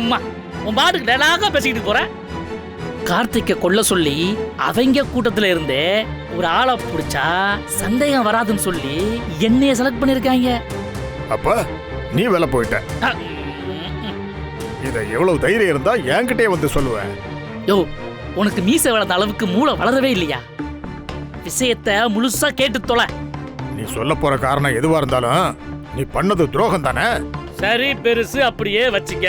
சும்மா உன் பாட்டுக்கு டேலாக பேசிக்கிட்டு போற. கார்த்திகை கொல்ல சொல்லி அவங்க கூட்டத்துல இருந்தே ஒரு ஆளை பிடிச்சா சந்தேகம் வராதுன்னு சொல்லி என்னைய செலக்ட் பண்ணிருக்காங்க. அப்ப நீ வேலை போயிட்ட. இத எவ்வளவு தைரியம் இருந்தா என்கிட்டே வந்து சொல்லுவேன். யோ, உனக்கு மீசை வளர்ந்த அளவுக்கு மூளை வளரவே இல்லையா? விஷயத்தை முழுசா கேட்டு தொலை. நீ சொல்ல போற காரணம் எதுவா இருந்தாலும் நீ பண்ணது துரோகம் தானே. சரி பெருசு, அப்படியே வச்சுக்க.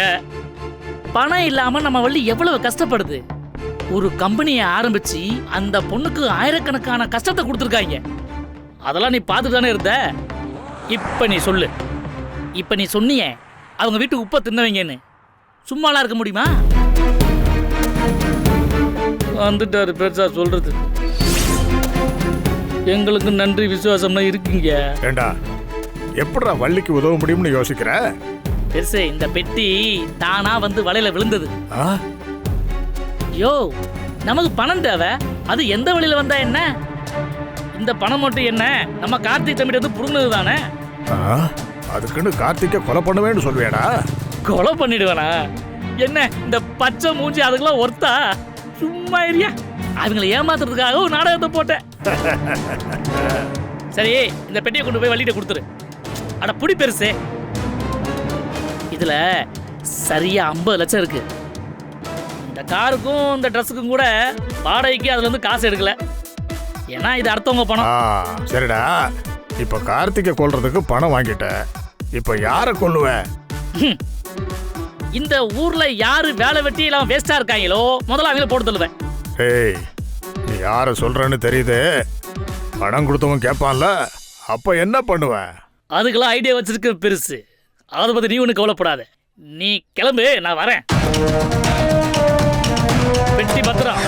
பணம் இல்லாம நம்ம வள்ளி எவ்வளவு கஷ்டப்படுது. ஒரு கம்பெனியை ஆரம்பிச்சு அந்த பொண்ணுக்கு ஆயிரக்கணக்கான கஷ்டத்தை கொடுத்துருக்காங்க. அதெல்லாம் நீ பார்த்துட்டு தானே இருந்த. இப்ப நீ சொல்லு, இப்ப நீ சொன்னியே அவங்க வீட்டுக்கு உப்ப தின்னவங்கன்னு, சும்மாலாம் இருக்க முடியுமா? வந்துட்டாரு பெருசா சொல்றது. எங்களுக்கு நன்றி விசுவாசம்லாம் இருக்குங்க. ஏண்டா எப்படா வள்ளிக்கு உதவ முடியும்னு யோசிக்கிற? பெருசு, இந்த பெட்டி தானா வந்து வலையில விழுந்தது. யோ, நமக்கு பணம் தேவை, அது எந்த வழியில வந்தா என்ன? இந்த பணம் மட்டும் என்ன நம்ம கார்த்திக் தம்பிட்டு வந்து புடுங்கினது தானே. அதுக்குன்னு கார்த்திகை கொலை பண்ணுவேன்னு சொல்லுவேடா? கொலை பண்ணிடுவேனா? என்ன இந்த பச்சை மூஞ்சி அதுக்கெல்லாம் ஒர்த்தா? சும்மா இல்லையா, அவங்களை ஏமாத்துறதுக்காக ஒரு நாடகத்தை போட்டேன். சரி, இந்த பெட்டியை கொண்டு போய் வள்ளிட்ட கொடுத்துரு. அட புடி பெருசு, இதுல சரியா 50 லட்சம் இருக்கு. இந்த காருக்கும் இந்த ட்ரெஸ்ஸுக்கும் கூட வாடகைக்கு அதுல இருந்து காசு எடுக்கல. ஏன்னா இது அடுத்தவங்க பணம். சரிடா, இப்ப கார்த்திகை கொல்றதுக்கு பணம் வாங்கிட்ட, இப்ப யார கொல்லுவ? இந்த ஊர்ல யாரு வேலை வெட்டி எல்லாம் வேஸ்டா இருக்காங்களோ முதல்ல அவங்கள போட்டு தள்ளுவேன். ஏய், நீ யார சொல்றன்னு தெரியுது. பணம் கொடுத்தவன் கேட்பான்ல, அப்ப என்ன பண்ணுவ? அதுக்கெல்லாம் ஐடியா வச்சிருக்க பெருசு. அதை பத்தி நீ ஒண்ணு கவலைப்படாத. நீ கிளம்பு, நான் வரேன். பெட்டி பத்திரம்.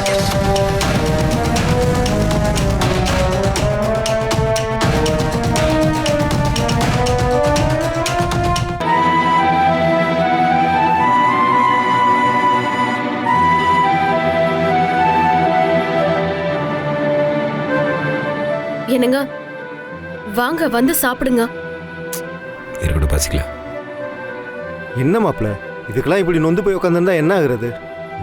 என்னங்க, வாங்க வந்து சாப்பிடுங்க. இருக்கட்டும், பசிக்கல. என்ன மாப்பிள்ள, இதுக்கெல்லாம் இப்படி நொந்து போய் உட்காந்துருந்தா என்ன ஆகுறது?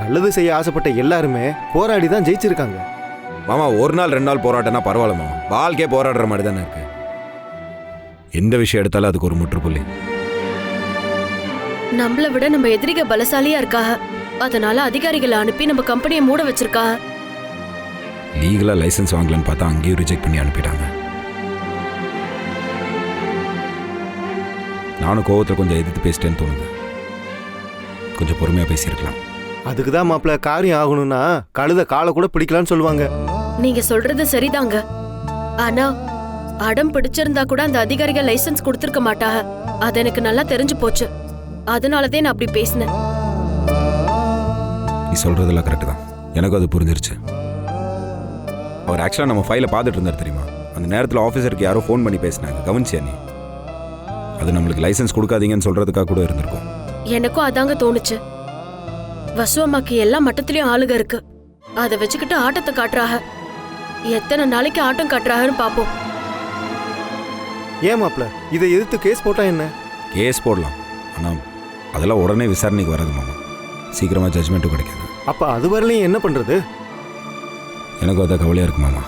நல்லது செய்ய ஆசைப்பட்ட எல்லாருமே போராடி தான் ஜெயிச்சிருக்காங்க. மாமா, ஒரு நாள் 2 நாள் போராட்டம்னா பரவாயில்ல மாமா. வாழ்க்கையே போராடுற மாதிரி தானே இருக்கு. எந்த விஷயம் எடுத்தாலும் அதுக்கு ஒரு முற்றுப்புள்ளி. நம்மளை விட நம்ம எதிரிக பலசாலியா இருக்காக, அதனால அதிகாரிகளை அனுப்பி நம்ம கம்பெனியை மூட வச்சிருக்காங்க. லீகலா லைசன்ஸ் வாங்கலான்னு பார்த்தா அங்கேயும் ரிஜெக்ட் பண்ணி அனுப்பிட்டாங்க. நானும் கோவத்தில் கொஞ்சம் எதிர்த்து பேசிட்டேன்னு தோணுது. கொஞ்சம் பொறுமையா பேசியிருக்கலாம். அதுக்கு தான் மாப்பிள்ள, காரியம் ஆகணும்னா கழுத காலை கூட பிடிக்கலான்னு சொல்லுவாங்க. நீங்க சொல்றது சரிதாங்க. ஆனா அடம் பிடிச்சிருந்தா கூட அந்த அதிகாரிகள் லைசன்ஸ் கொடுத்திருக்க மாட்டாங்க. அது எனக்கு நல்லா தெரிஞ்சு போச்சு. அதனாலதான் நான் அப்படி பேசினேன். நீ சொல்றதெல்லாம் கரெக்டு தான், எனக்கும் அது புரிஞ்சிருச்சு. அவர் ஆக்சுவலாக நம்ம ஃபைலை பார்த்துட்டு இருந்தார் தெரியுமா? அந்த நேரத்தில் ஆஃபீஸருக்கு யாரோ ஃபோன் பண்ணி பேசினாங்க, கவனிச்சியா நீ? அது நம்மளுக்கு லைசன்ஸ் கொடுக்காதீங்கன்னு சொல்றதுக்காக கூட இருந்திருக்கும். எனக்கும் அதாங்க தோணுச்சு. வசுவம்மாக்கு எல்லா மட்டத்திலயும் ஆளுக இருக்கு. அதை வச்சுக்கிட்டு ஆட்டத்தை காட்டுறாக. எத்தனை நாளைக்கு ஆட்டம் காட்டுறாங்கன்னு பாப்போம். ஏன் மாப்பிள்ள, இதை எதிர்த்து கேஸ் போட்டா என்ன? கேஸ் போடலாம், ஆனால் அதெல்லாம் உடனே விசாரணைக்கு வராது மாமா. சீக்கிரமாக ஜட்ஜ்மெண்ட்டும் கிடைக்காது. அப்போ அது வரலையும் என்ன பண்ணுறது? எனக்கும் அதான் கவலையாக இருக்கு மாமா.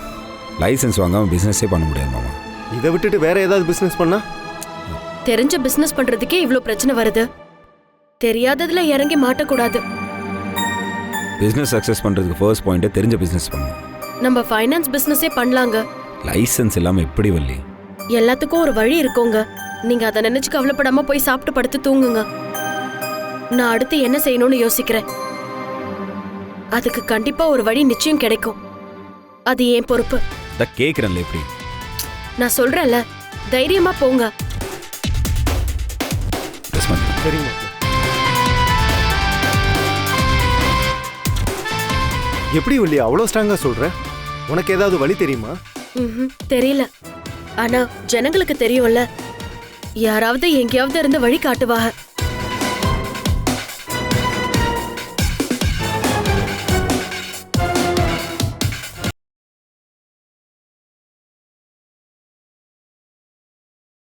லைசன்ஸ் வாங்காமல் பிஸ்னஸே பண்ண முடியாது மாமா. இதை விட்டுட்டு வேற ஏதாவது பிஸ்னஸ் பண்ணா? தெரிஞ்ச பிசினஸ் பண்றதுக்கே இவ்ளோ பிரச்சனை வருது. தெரியாததுல இறங்கி மாட்டக்கூடாது. பிஸ்னஸ் சக்ஸஸ் பண்ணுறதுக்கு ஃபர்ஸ்ட் பாயிண்ட்டே தெரிஞ்ச பிஸ்னஸ் பண்ணணும். நம்ம ஃபைனான்ஸ் பிசினஸே பண்ணலாங்க. லைசன்ஸ் இல்லாமல் எப்படி வள்ளி? எல்லாத்துக்கும் ஒரு வழி இருக்குங்க. நீங்க அதை நினைச்சு கவலைப்படாம போய் சாப்பிட்டு படுத்து தூங்குங்க. நான் அடுத்து என்ன செய்யணும்னு யோசிக்கிறேன். அதுக்கு கண்டிப்பா ஒரு வழி நிச்சயம் கிடைக்கும். அது என் பொறுப்பு. அதான் கேட்குறேன்ல, எப்படி? நான் சொல்றேன்ல, தைரியமா போங்க. சரிங்க. எப்படி வள்ளி அவ்வளோ ஸ்ட்ராங்கா சொல்ற? உனக்கு ஏதாவது வழி தெரியுமா? தெரியல. ஆனா ஜனங்களுக்கு தெரியும்ல, யாராவது எங்கேயாவது இருந்து வழி காட்டுவாங்க.